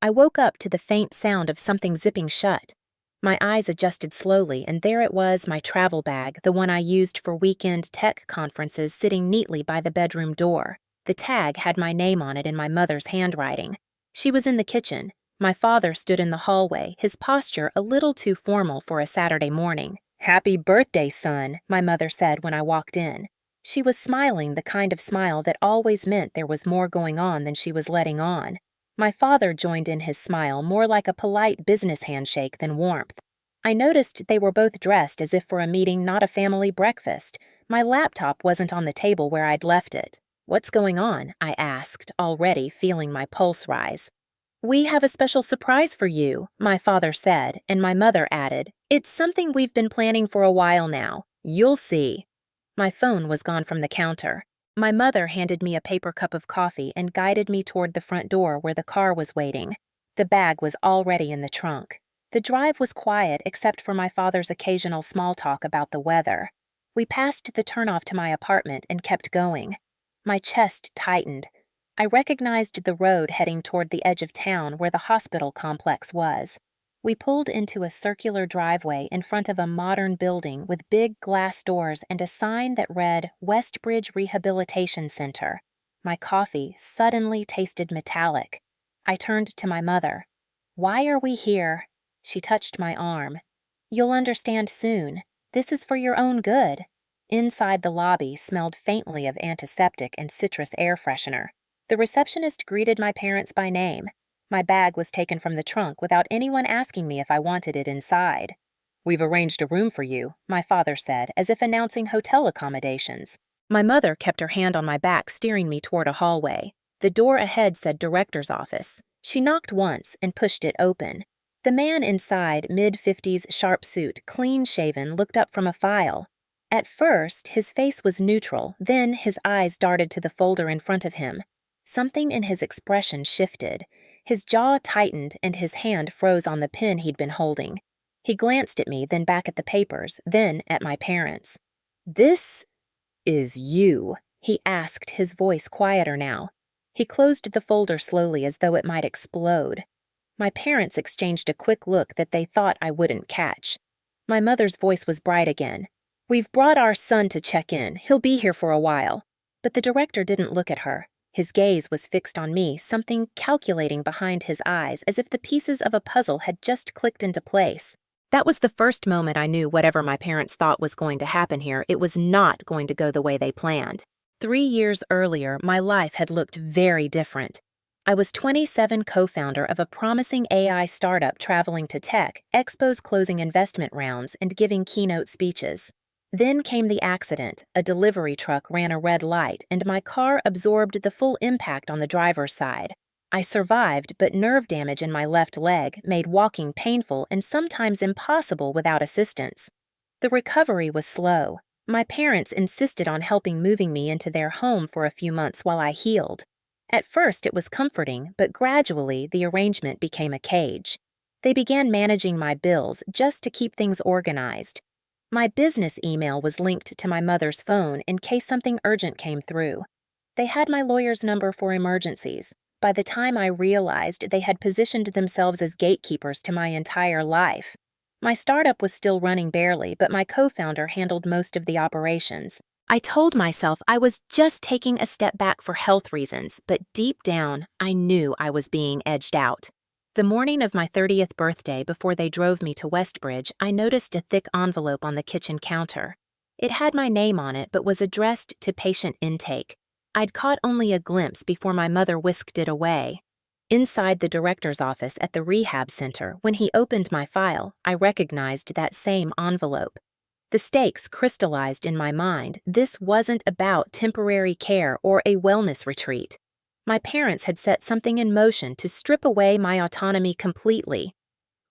I woke up to the faint sound of something zipping shut. My eyes adjusted slowly, and there it was, my travel bag, the one I used for weekend tech conferences, sitting neatly by the bedroom door. The tag had my name on it in my mother's handwriting. She was in the kitchen. My father stood in the hallway, his posture a little too formal for a Saturday morning. "Happy birthday, son," my mother said when I walked in. She was smiling, the kind of smile that always meant there was more going on than she was letting on. My father joined in his smile, more like a polite business handshake than warmth. I noticed they were both dressed as if for a meeting, not a family breakfast. My laptop wasn't on the table where I'd left it. "What's going on?" I asked, already feeling my pulse rise. "We have a special surprise for you," my father said, and my mother added, "It's something we've been planning for a while now. You'll see." My phone was gone from the counter. My mother handed me a paper cup of coffee and guided me toward the front door where the car was waiting. The bag was already in the trunk. The drive was quiet except for my father's occasional small talk about the weather. We passed the turnoff to my apartment and kept going. My chest tightened. I recognized the road heading toward the edge of town where the hospital complex was. We pulled into a circular driveway in front of a modern building with big glass doors and a sign that read Westbridge Rehabilitation Center. My coffee suddenly tasted metallic. I turned to my mother. "Why are we here?" She touched my arm. "You'll understand soon. This is for your own good." Inside the lobby smelled faintly of antiseptic and citrus air freshener. The receptionist greeted my parents by name. My bag was taken from the trunk without anyone asking me if I wanted it inside. "We've arranged a room for you," my father said, as if announcing hotel accommodations. My mother kept her hand on my back, steering me toward a hallway. The door ahead said director's office. She knocked once and pushed it open. The man inside, mid-50s sharp suit, clean-shaven, looked up from a file. At first, his face was neutral, then his eyes darted to the folder in front of him. Something in his expression shifted. His jaw tightened and his hand froze on the pen he'd been holding. He glanced at me, then back at the papers, then at my parents. "This is you?" he asked, his voice quieter now. He closed the folder slowly as though it might explode. My parents exchanged a quick look that they thought I wouldn't catch. My mother's voice was bright again. "We've brought our son to check in. He'll be here for a while." But the director didn't look at her. His gaze was fixed on me, something calculating behind his eyes, as if the pieces of a puzzle had just clicked into place. That was the first moment I knew whatever my parents thought was going to happen here, it was not going to go the way they planned. 3 years earlier, my life had looked very different. I was 27, co-founder of a promising AI startup traveling to tech, expos closing investment rounds, and giving keynote speeches. Then came the accident. A delivery truck ran a red light, and my car absorbed the full impact on the driver's side. I survived, but nerve damage in my left leg made walking painful and sometimes impossible without assistance. The recovery was slow. My parents insisted on helping moving me into their home for a few months while I healed. At first it was comforting, but gradually the arrangement became a cage. They began managing my bills just to keep things organized. My business email was linked to my mother's phone in case something urgent came through. They had my lawyer's number for emergencies. By the time I realized, they had positioned themselves as gatekeepers to my entire life. My startup was still running barely, but my co-founder handled most of the operations. I told myself I was just taking a step back for health reasons, but deep down, I knew I was being edged out. The morning of my 30th birthday, before they drove me to Westbridge, I noticed a thick envelope on the kitchen counter. It had my name on it, but was addressed to patient intake. I'd caught only a glimpse before my mother whisked it away. Inside the director's office at the rehab center, when he opened my file, I recognized that same envelope. The stakes crystallized in my mind. This wasn't about temporary care or a wellness retreat. My parents had set something in motion to strip away my autonomy completely.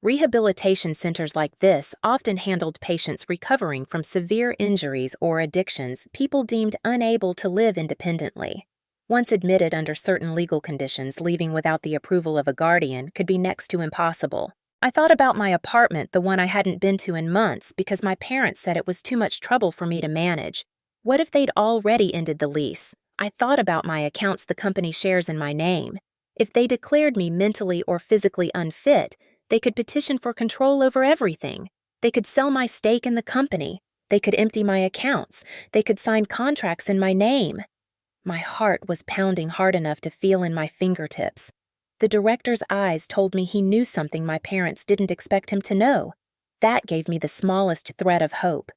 Rehabilitation centers like this often handled patients recovering from severe injuries or addictions, people deemed unable to live independently. Once admitted under certain legal conditions, leaving without the approval of a guardian could be next to impossible. I thought about my apartment, the one I hadn't been to in months, because my parents said it was too much trouble for me to manage. What if they'd already ended the lease? I thought about my accounts the company shares in my name. If they declared me mentally or physically unfit, they could petition for control over everything. They could sell my stake in the company. They could empty my accounts. They could sign contracts in my name. My heart was pounding hard enough to feel in my fingertips. The director's eyes told me he knew something my parents didn't expect him to know. That gave me the smallest thread of hope.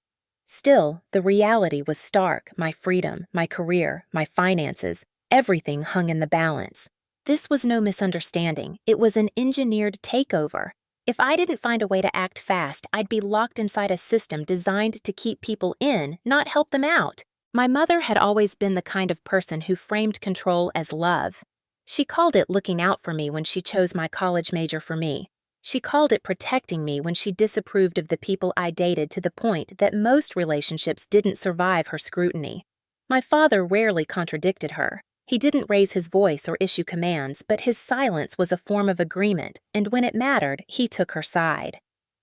Still, the reality was stark. My freedom, my career, my finances, everything hung in the balance. This was no misunderstanding. It was an engineered takeover. If I didn't find a way to act fast, I'd be locked inside a system designed to keep people in, not help them out. My mother had always been the kind of person who framed control as love. She called it looking out for me when she chose my college major for me. She called it protecting me when she disapproved of the people I dated to the point that most relationships didn't survive her scrutiny. My father rarely contradicted her. He didn't raise his voice or issue commands, but his silence was a form of agreement, and when it mattered, he took her side.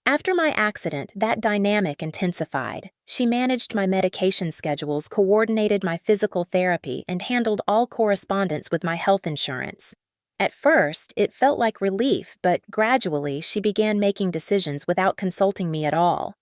After my accident, that dynamic intensified. She managed my medication schedules, coordinated my physical therapy, and handled all correspondence with my health insurance. At first, it felt like relief, but gradually she began making decisions without consulting me at all.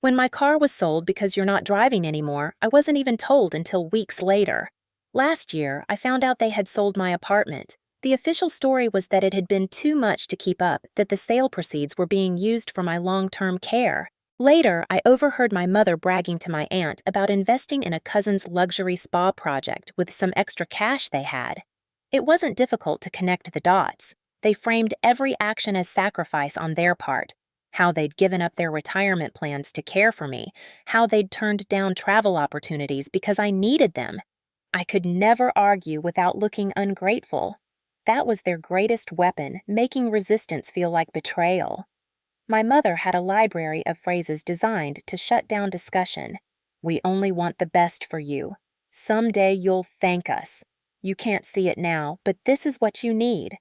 When my car was sold because you're not driving anymore, I wasn't even told until weeks later. Last year, I found out they had sold my apartment. The official story was that it had been too much to keep up, that the sale proceeds were being used for my long-term care. Later, I overheard my mother bragging to my aunt about investing in a cousin's luxury spa project with some extra cash they had. It wasn't difficult to connect the dots. They framed every action as sacrifice on their part. How they'd given up their retirement plans to care for me. How they'd turned down travel opportunities because I needed them. I could never argue without looking ungrateful. That was their greatest weapon, making resistance feel like betrayal. My mother had a library of phrases designed to shut down discussion. We only want the best for you. Someday you'll thank us. You can't see it now, but this is what you need.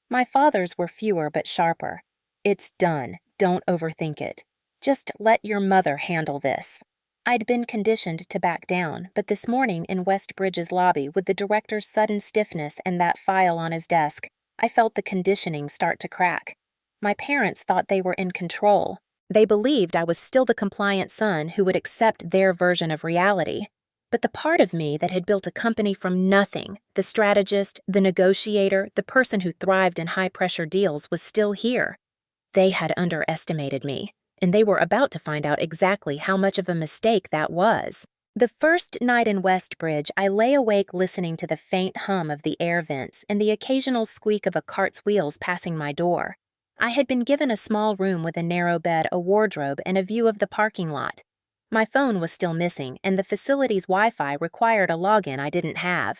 My father's were fewer but sharper. It's done. Don't overthink it. Just let your mother handle this. I'd been conditioned to back down, but this morning in Westbridge's lobby with the director's sudden stiffness and that file on his desk, I felt the conditioning start to crack. My parents thought they were in control. They believed I was still the compliant son who would accept their version of reality. But the part of me that had built a company from nothing, the strategist, the negotiator, the person who thrived in high-pressure deals, was still here. They had underestimated me, and they were about to find out exactly how much of a mistake that was. The first night in Westbridge, I lay awake listening to the faint hum of the air vents and the occasional squeak of a cart's wheels passing my door. I had been given a small room with a narrow bed, a wardrobe, and a view of the parking lot. My phone was still missing, and the facility's Wi-Fi required a login I didn't have.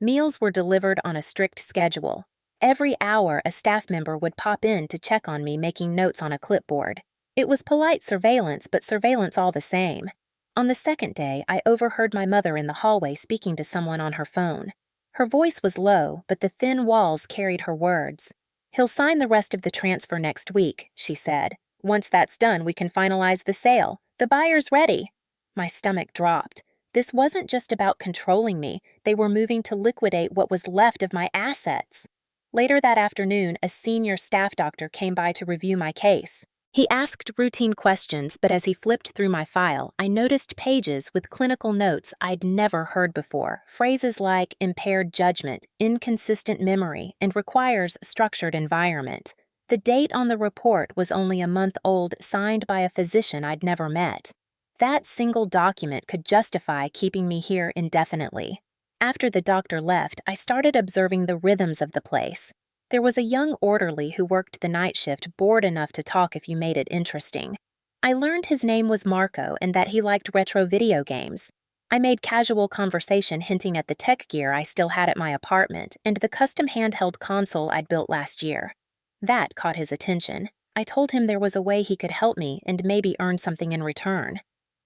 Meals were delivered on a strict schedule. Every hour, a staff member would pop in to check on me, making notes on a clipboard. It was polite surveillance, but surveillance all the same. On the second day, I overheard my mother in the hallway speaking to someone on her phone. Her voice was low, but the thin walls carried her words. "He'll sign the rest of the transfer next week," she said. "Once that's done, we can finalize the sale. The buyer's ready." My stomach dropped. This wasn't just about controlling me. They were moving to liquidate what was left of my assets. Later that afternoon, a senior staff doctor came by to review my case. He asked routine questions, but as he flipped through my file, I noticed pages with clinical notes I'd never heard before. Phrases like impaired judgment, inconsistent memory, and requires structured environment. The date on the report was only a month old, signed by a physician I'd never met. That single document could justify keeping me here indefinitely. After the doctor left, I started observing the rhythms of the place. There was a young orderly who worked the night shift, bored enough to talk if you made it interesting. I learned his name was Marco and that he liked retro video games. I made casual conversation hinting at the tech gear I still had at my apartment and the custom handheld console I'd built last year. That caught his attention. I told him there was a way he could help me and maybe earn something in return.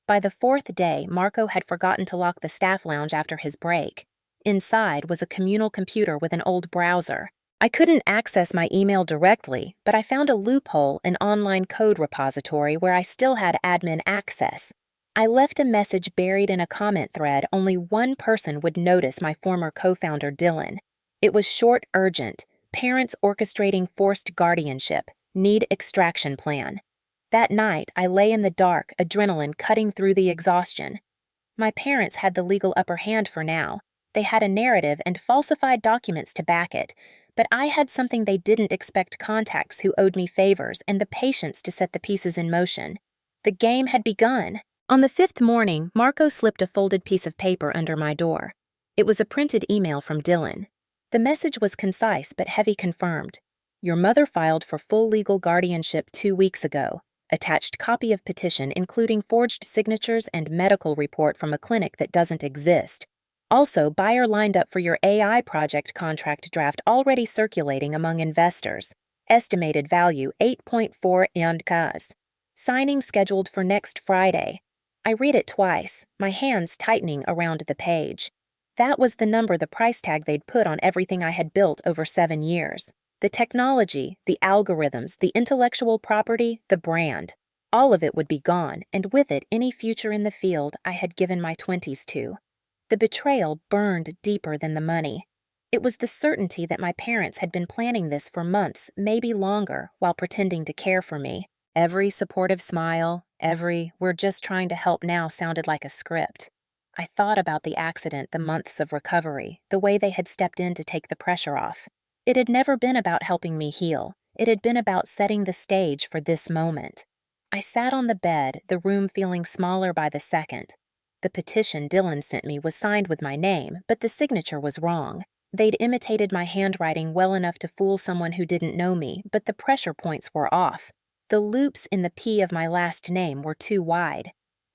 By the fourth day, Marco had forgotten to lock the staff lounge after his break. Inside was a communal computer with an old browser. I couldn't access my email directly, but I found a loophole, an online code repository where I still had admin access. I left a message buried in a comment thread only one person would notice, my former co-founder Dylan. It was short, urgent. Parents orchestrating forced guardianship. Need extraction plan. That night, I lay in the dark, adrenaline cutting through the exhaustion. My parents had the legal upper hand for now. They had a narrative and falsified documents to back it, but I had something they didn't expect: contacts who owed me favors and the patience to set the pieces in motion. The game had begun. On the fifth morning, Marco slipped a folded piece of paper under my door. It was a printed email from Dylan. The message was concise but heavy. Confirmed. Your mother filed for full legal guardianship 2 weeks ago. Attached copy of petition including forged signatures and medical report from a clinic that doesn't exist. Also, buyer lined up for your AI project contract draft already circulating among investors. Estimated value 8.4 and cuz. Signing scheduled for next Friday. I read it twice, my hands tightening around the page. That was the number, the price tag they'd put on everything I had built over 7 years. The technology, the algorithms, the intellectual property, the brand. All of it would be gone, and with it any future in the field I had given my 20s to. The betrayal burned deeper than the money. It was the certainty that my parents had been planning this for months, maybe longer, while pretending to care for me. Every supportive smile, every "we're just trying to help now" sounded like a script. I thought about the accident, the months of recovery, the way they had stepped in to take the pressure off. It had never been about helping me heal. It had been about setting the stage for this moment. I sat on the bed, the room feeling smaller by the second. The petition Dylan sent me was signed with my name, but the signature was wrong. They'd imitated my handwriting well enough to fool someone who didn't know me, but the pressure points were off. The loops in the P of my last name were too wide.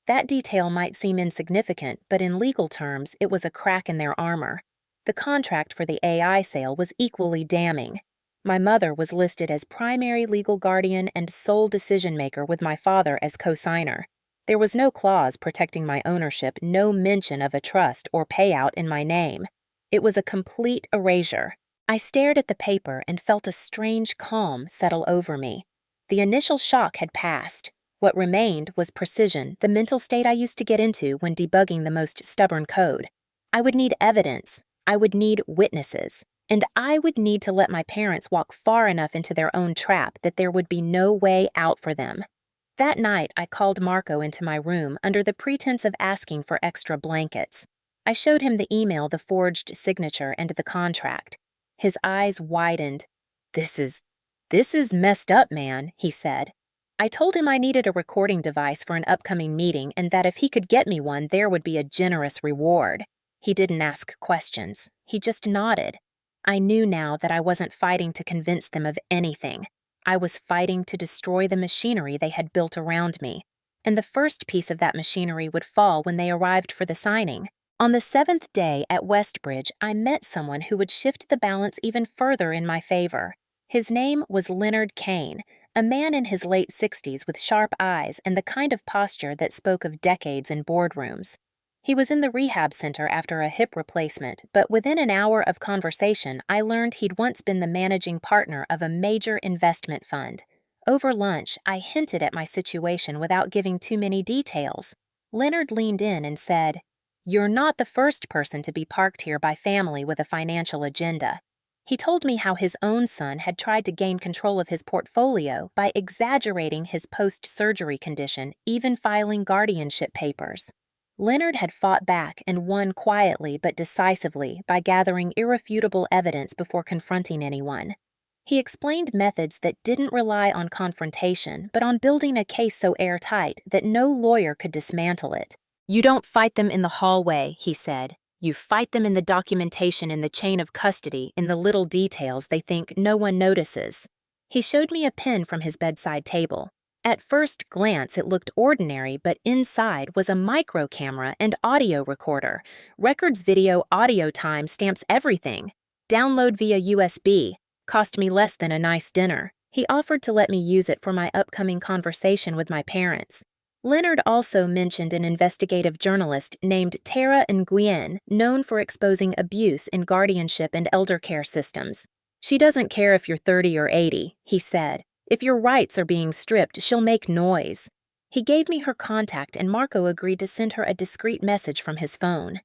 That detail might seem insignificant, but in legal terms, it was a crack in their armor. The contract for the AI sale was equally damning. My mother was listed as primary legal guardian and sole decision-maker, with my father as co-signer. There was no clause protecting my ownership, no mention of a trust or payout in my name. It was a complete erasure. I stared at the paper and felt a strange calm settle over me. The initial shock had passed. What remained was precision, the mental state I used to get into when debugging the most stubborn code. I would need evidence. I would need witnesses. And I would need to let my parents walk far enough into their own trap that there would be no way out for them. That night, I called Marco into my room under the pretense of asking for extra blankets. I showed him the email, the forged signature, and the contract. His eyes widened. This is messed up, man," he said. I told him I needed a recording device for an upcoming meeting and that if he could get me one, there would be a generous reward. He didn't ask questions. He just nodded. I knew now that I wasn't fighting to convince them of anything. I was fighting to destroy the machinery they had built around me. And the first piece of that machinery would fall when they arrived for the signing. On the 7th day at Westbridge, I met someone who would shift the balance even further in my favor. His name was Leonard Kane, a man in his late 60s with sharp eyes and the kind of posture that spoke of decades in boardrooms. He was in the rehab center after a hip replacement, but within an hour of conversation, I learned he'd once been the managing partner of a major investment fund. Over lunch, I hinted at my situation without giving too many details. Leonard leaned in and said, "You're not the first person to be parked here by family with a financial agenda." He told me how his own son had tried to gain control of his portfolio by exaggerating his post-surgery condition, even filing guardianship papers. Leonard had fought back and won quietly but decisively by gathering irrefutable evidence before confronting anyone. He explained methods that didn't rely on confrontation, but on building a case so airtight that no lawyer could dismantle it. "You don't fight them in the hallway," he said. "You fight them in the documentation, in the chain of custody, in the little details they think no one notices." He showed me a pen from his bedside table. At first glance, it looked ordinary, but inside was a micro camera and audio recorder. Records, video, audio time, stamps, everything. Download via USB. Cost me less than a nice dinner. He offered to let me use it for my upcoming conversation with my parents. Leonard also mentioned an investigative journalist named Tara Nguyen, known for exposing abuse in guardianship and elder care systems. "She doesn't care if you're 30 or 80, he said. "If your rights are being stripped, she'll make noise." He gave me her contact, and Marco agreed to send her a discreet message from his phone.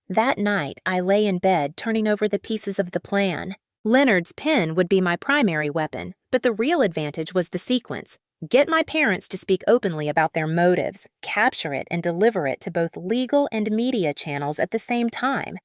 That night, I lay in bed turning over the pieces of the plan. Leonard's pen would be my primary weapon, but the real advantage was the sequence. Get my parents to speak openly about their motives, capture it, and deliver it to both legal and media channels at the same time.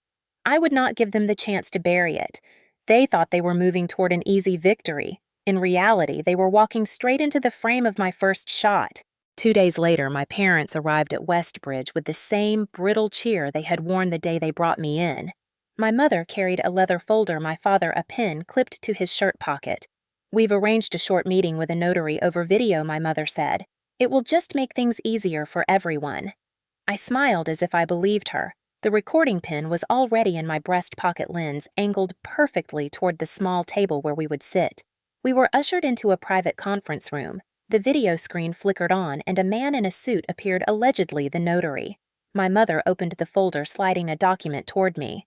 I would not give them the chance to bury it. They thought they were moving toward an easy victory. In reality, they were walking straight into the frame of my first shot. 2 days later, my parents arrived at Westbridge with the same brittle cheer they had worn the day they brought me in. My mother carried a leather folder, my father a pen clipped to his shirt pocket. "We've arranged a short meeting with a notary over video," my mother said. "It will just make things easier for everyone." I smiled as if I believed her. The recording pen was already in my breast pocket lens, angled perfectly toward the small table where we would sit. We were ushered into a private conference room. The video screen flickered on, and a man in a suit appeared, allegedly the notary. My mother opened the folder, sliding a document toward me.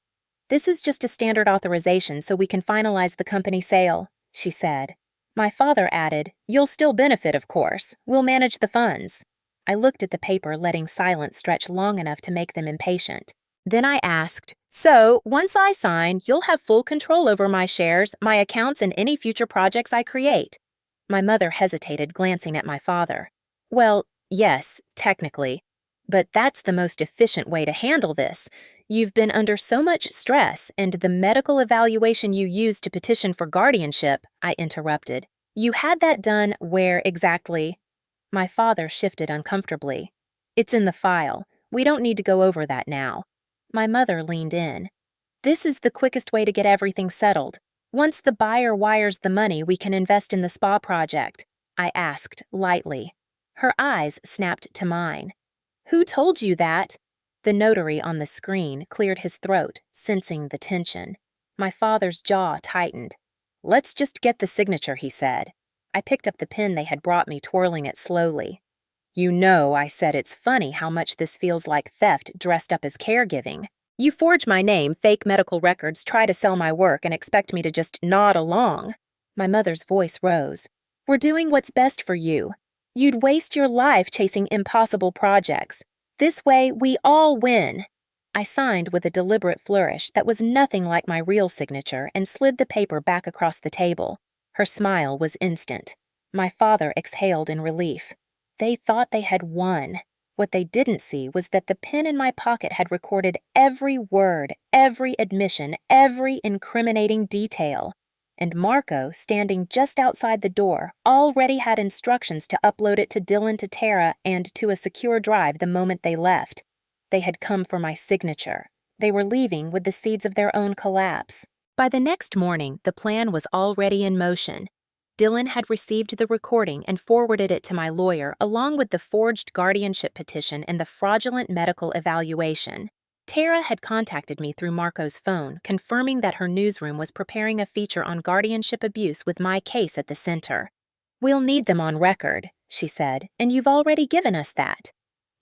"This is just a standard authorization so we can finalize the company sale," she said. My father added, "You'll still benefit, of course. We'll manage the funds." I looked at the paper, letting silence stretch long enough to make them impatient. Then I asked, "So, once I sign, you'll have full control over my shares, my accounts, and any future projects I create?" My mother hesitated, glancing at my father. "Well, yes, technically. But that's the most efficient way to handle this. You've been under so much stress, and the medical evaluation you used to petition for guardianship," I interrupted. "You had that done where exactly?" My father shifted uncomfortably. "It's in the file. We don't need to go over that now." My mother leaned in. "This is the quickest way to get everything settled. Once the buyer wires the money, we can invest in the spa project," I asked lightly. Her eyes snapped to mine. "Who told you that?" The notary on the screen cleared his throat, sensing the tension. My father's jaw tightened. "Let's just get the signature," he said. I picked up the pen they had brought me, twirling it slowly. "You know," I said, "it's funny how much this feels like theft dressed up as caregiving. You forge my name, fake medical records, try to sell my work, and expect me to just nod along." My mother's voice rose. "We're doing what's best for you. You'd waste your life chasing impossible projects. This way, we all win." I signed with a deliberate flourish that was nothing like my real signature and slid the paper back across the table. Her smile was instant. My father exhaled in relief. They thought they had won. What they didn't see was that the pen in my pocket had recorded every word, every admission, every incriminating detail. And Marco, standing just outside the door, already had instructions to upload it to Dylan, to Tara, and to a secure drive the moment they left. They had come for my signature. They were leaving with the seeds of their own collapse. By the next morning, the plan was already in motion. Dylan had received the recording and forwarded it to my lawyer, along with the forged guardianship petition and the fraudulent medical evaluation. Tara had contacted me through Marco's phone, confirming that her newsroom was preparing a feature on guardianship abuse with my case at the center. "We'll need them on record," she said, "and you've already given us that."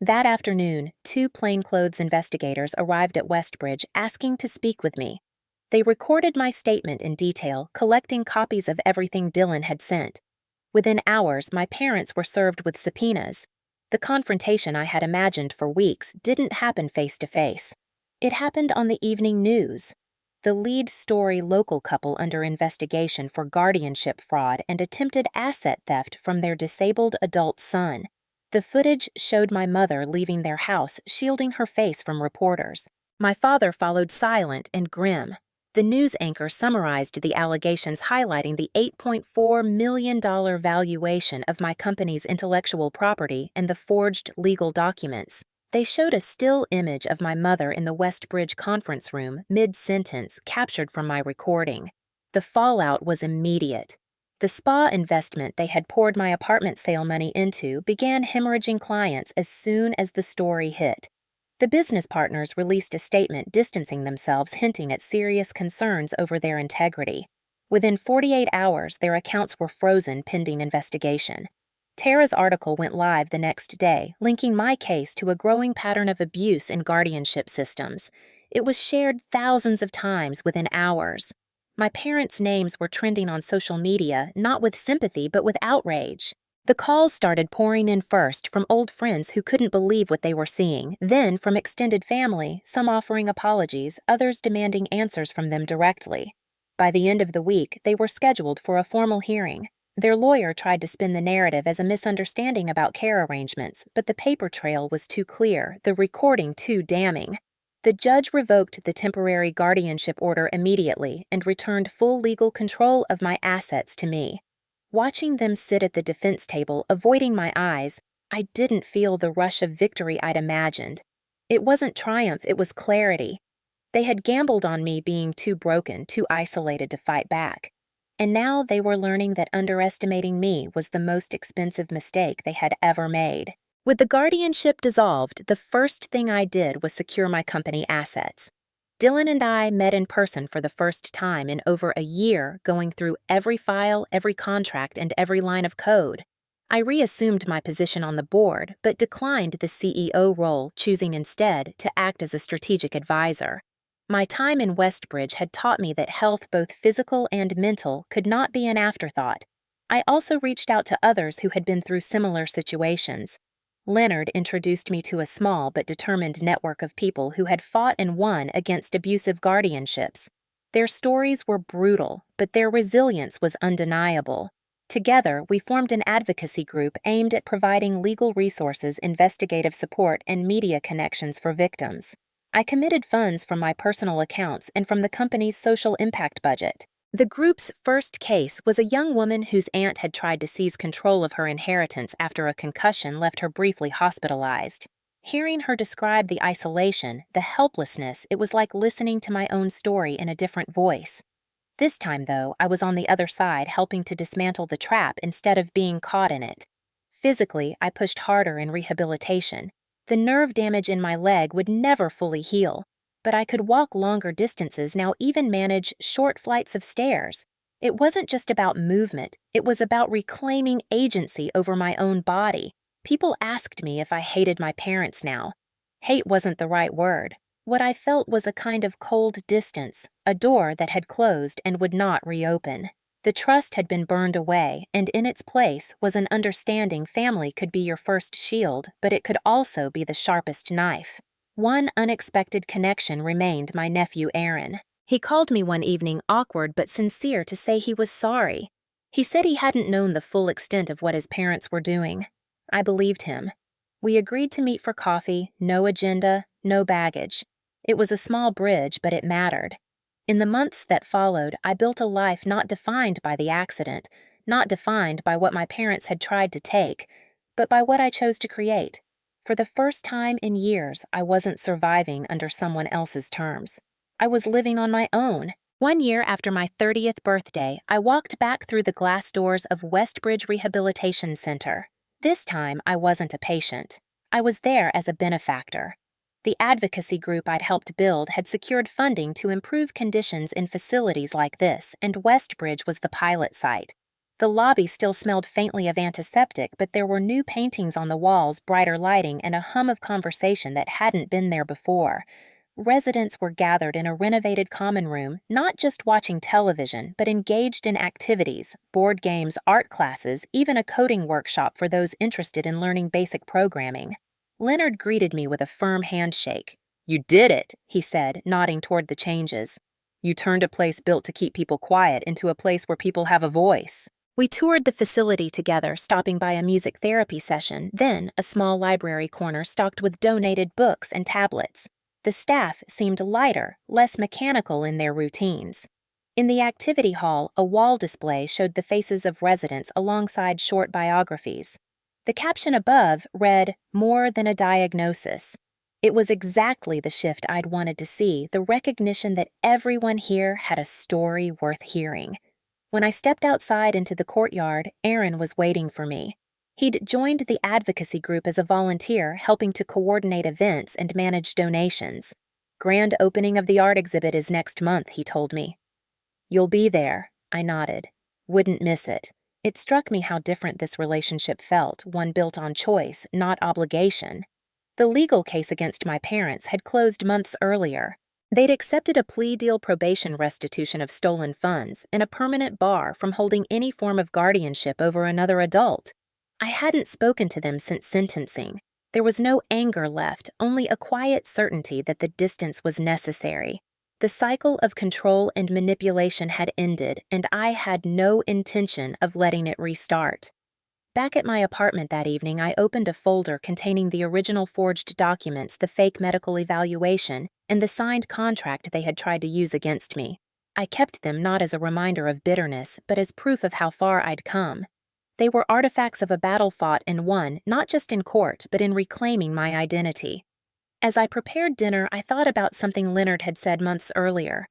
That afternoon, 2 plainclothes investigators arrived at Westbridge asking to speak with me. They recorded my statement in detail, collecting copies of everything Dylan had sent. Within hours, my parents were served with subpoenas. The confrontation I had imagined for weeks didn't happen face to face. It happened on the evening news. The lead story local couple under investigation for guardianship fraud and attempted asset theft from their disabled adult son. The footage showed my mother leaving their house, shielding her face from reporters. My father followed silent and grim. The news anchor summarized the allegations, highlighting the $8.4 million valuation of my company's intellectual property and the forged legal documents. They showed a still image of my mother in the Westbridge conference room, mid-sentence, captured from my recording. The fallout was immediate. The spa investment they had poured my apartment sale money into began hemorrhaging clients as soon as the story hit. The business partners released a statement distancing themselves, hinting at serious concerns over their integrity. Within 48 hours, their accounts were frozen pending investigation. Tara's article went live the next day, linking my case to a growing pattern of abuse in guardianship systems. It was shared thousands of times within hours. My parents' names were trending on social media, not with sympathy but with outrage. The calls started pouring in first from old friends who couldn't believe what they were seeing, then from extended family, some offering apologies, others demanding answers from them directly. By the end of the week, they were scheduled for a formal hearing. Their lawyer tried to spin the narrative as a misunderstanding about care arrangements, but the paper trail was too clear, the recording too damning. The judge revoked the temporary guardianship order immediately and returned full legal control of my assets to me. Watching them sit at the defense table, avoiding my eyes, I didn't feel the rush of victory I'd imagined. It wasn't triumph, it was clarity. They had gambled on me being too broken, too isolated to fight back. And now they were learning that underestimating me was the most expensive mistake they had ever made. With the guardianship dissolved, the first thing I did was secure my company assets. Dylan and I met in person for the first time in over a year, going through every file, every contract, and every line of code. I reassumed my position on the board, but declined the CEO role, choosing instead to act as a strategic advisor. My time in Westbridge had taught me that health, both physical and mental, could not be an afterthought. I also reached out to others who had been through similar situations. Leonard introduced me to a small but determined network of people who had fought and won against abusive guardianships. Their stories were brutal, but their resilience was undeniable. Together, we formed an advocacy group aimed at providing legal resources, investigative support, and media connections for victims. I committed funds from my personal accounts and from the company's social impact budget. The group's first case was a young woman whose aunt had tried to seize control of her inheritance after a concussion left her briefly hospitalized. Hearing her describe the isolation, the helplessness, it was like listening to my own story in a different voice. This time, though, I was on the other side helping to dismantle the trap instead of being caught in it. Physically, I pushed harder in rehabilitation. The nerve damage in my leg would never fully heal, but I could walk longer distances, now even manage short flights of stairs. It wasn't just about movement, it was about reclaiming agency over my own body. People asked me if I hated my parents now. Hate wasn't the right word. What I felt was a kind of cold distance, a door that had closed and would not reopen. The trust had been burned away, and in its place was an understanding family could be your first shield, but it could also be the sharpest knife. One unexpected connection remained my nephew Aaron. He called me one evening, awkward but sincere, to say he was sorry. He said he hadn't known the full extent of what his parents were doing. I believed him. We agreed to meet for coffee, no agenda, no baggage. It was a small bridge, but it mattered. In the months that followed, I built a life not defined by the accident, not defined by what my parents had tried to take, but by what I chose to create. For the first time in years, I wasn't surviving under someone else's terms. I was living on my own. One year after my 30th birthday, I walked back through the glass doors of Westbridge Rehabilitation Center. This time, I wasn't a patient. I was there as a benefactor. The advocacy group I'd helped build had secured funding to improve conditions in facilities like this, and Westbridge was the pilot site. The lobby still smelled faintly of antiseptic, but there were new paintings on the walls, brighter lighting, and a hum of conversation that hadn't been there before. Residents were gathered in a renovated common room, not just watching television, but engaged in activities, board games, art classes, even a coding workshop for those interested in learning basic programming. Leonard greeted me with a firm handshake. "You did it," he said, nodding toward the changes. "You turned a place built to keep people quiet into a place where people have a voice." We toured the facility together, stopping by a music therapy session, then a small library corner stocked with donated books and tablets. The staff seemed lighter, less mechanical in their routines. In the activity hall, a wall display showed the faces of residents alongside short biographies. The caption above read, "More than a diagnosis." It was exactly the shift I'd wanted to see, the recognition that everyone here had a story worth hearing. When I stepped outside into the courtyard, Aaron was waiting for me. He'd joined the advocacy group as a volunteer, helping to coordinate events and manage donations. "Grand opening of the art exhibit is next month," he told me. "You'll be there," I nodded. Wouldn't miss it. It struck me how different this relationship felt, one built on choice, not obligation. The legal case against my parents had closed months earlier. They'd accepted a plea deal, probation, restitution of stolen funds, and a permanent bar from holding any form of guardianship over another adult. I hadn't spoken to them since sentencing. There was no anger left, only a quiet certainty that the distance was necessary. The cycle of control and manipulation had ended, and I had no intention of letting it restart. Back at my apartment that evening, I opened a folder containing the original forged documents, the fake medical evaluation, and the signed contract they had tried to use against me. I kept them not as a reminder of bitterness, but as proof of how far I'd come. They were artifacts of a battle fought and won, not just in court, but in reclaiming my identity. As I prepared dinner, I thought about something Leonard had said months earlier.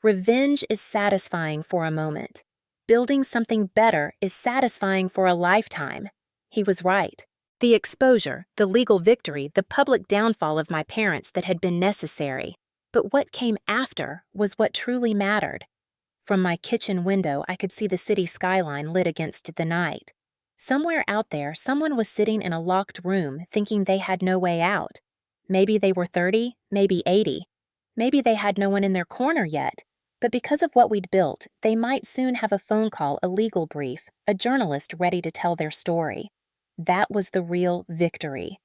Revenge is satisfying for a moment. Building something better is satisfying for a lifetime. He was right. The exposure, the legal victory, the public downfall of my parents that had been necessary. But what came after was what truly mattered. From my kitchen window, I could see the city skyline lit against the night. Somewhere out there, someone was sitting in a locked room thinking they had no way out. Maybe they were 30, maybe 80. Maybe they had no one in their corner yet. But because of what we'd built, they might soon have a phone call, a legal brief, a journalist ready to tell their story. That was the real victory.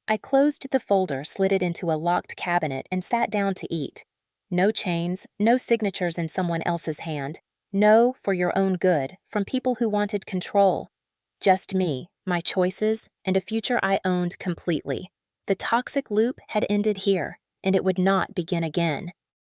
I closed the folder, slid it into a locked cabinet, and sat down to eat. No chains, no signatures in someone else's hand. No, for your own good, from people who wanted control. Just me, my choices, and a future I owned completely. The toxic loop had ended here, and it would not begin again.